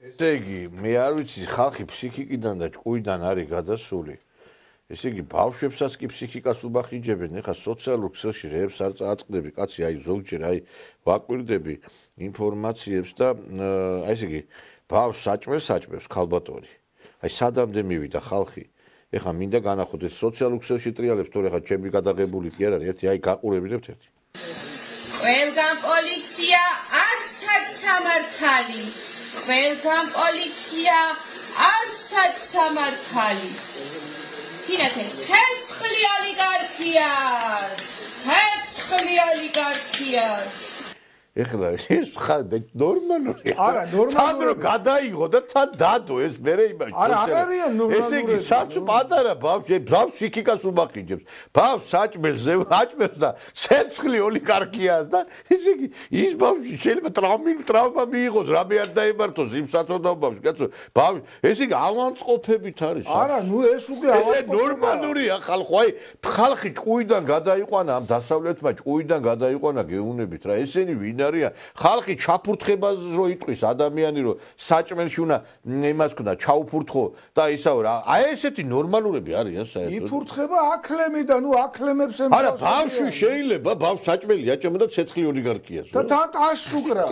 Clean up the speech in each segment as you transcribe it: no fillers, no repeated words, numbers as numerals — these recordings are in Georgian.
ესე იგი, მე არ ვიცი, ხალხი ფსიქიკიდან და ჭკუიდან არის გადასული. ესე იგი, ბავშვებსაც კი ფსიქიკას უბახიჯებენ, ეხლა სოციალურ ქსელში რეებს არ წააწყდები, კაცი, აი ზოგჯერ აი ვაკვირდები ინფორმაციებს და აი ესე იგი, ბავშვს საჭმევს ქალბატონი. აი სადამდე მივიდა ხალხი. ეხლა მინდა განახოთ ეს სოციალურ ქსელში ტრიალებს, თორე ხა ჩემი გადაღებული კი არ არის, ერთი აი გაყურებინებთ ერთი. ყველგან პოლიცია არსად სამართალი. ყველგან პოლიცია არსად სამართალი. თინათე ცეცხლი ოლიგარქიას. ეხლა ეს ხარ ნორმალურია. არა, ნორმალურია. თან რო გადაიღო და თან დადო ეს მერე იმაში. არა, არ არიან ნორმალურები. ესე იგი, საც პატარა ბავშვს ფსიქიკას უბახიჯებს. ბავშვს საჭმელს აჭმევს და ცეცხლი ოლიგარქიას და ესე იგი, ის ბავშვი შეიძლება ტრავმა მიიღოს, რამე არ დაემართოს იმ საწოდაობაში, კაცო. ბავშვი, ესე იგი, ავანწყობებით არის. არა, ნუ ეს უკვე ავანწყობია. ნორმალურია ხალხო, აი, ხალხი ჭკუიდან გადაიყვანა, ამ დასავლეთმა ჭკუიდან გადაიყვანა გეუნებით რა. ესენი ვინ არიან? ხალხი ჩაფურთხებას რო იტყვის ადამიანი რო საჭმელში უნდა იმას ქონდა ჩაუფურთხო და ისაო რა. აი ესეთი ნორმალურები არიან საერთოდ. იფურთხება აკლემი და ნუ აკლემებს ემბავს. არა, ბავშვი შეიძლება ბავშვს საჭმელი აჭამა და ცეცხლი ოლიგარქიას. და თან ტაშუკრა.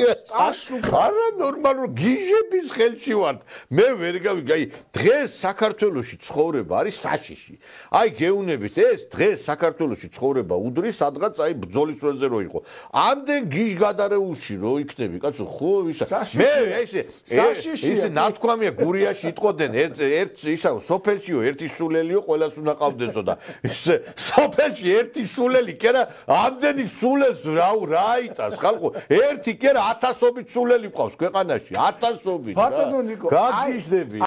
არა ნორმალურ გიჟების ხელში ვართ. მე ვერ გავიგე, აი დღეს საქართველოში ცხოვრება არის საშიში. აი გეუნებით ეს დღეს საქართველოში ცხოვრება უდრის სადღაც აი ბრძოლის ველზე რო იყო. ამდენ გიჟ გადარეულში რო იქნები, კაცო, ხო ისა. მე ესე ნათქვამია გურიაში იტყოდნენ ერთ ისა სოფელშიო ერთი სულელიო ყველას უნდა ყავდესო და ეს სოფელში ერთი სულელი კი არა ამდენი სულელს რა იტას ხალხო ერთი კი არა 1000ობით სულელი ყავს ქვეყანაში 1000ობით. ბატონო ნიკო, გაგიჟდები.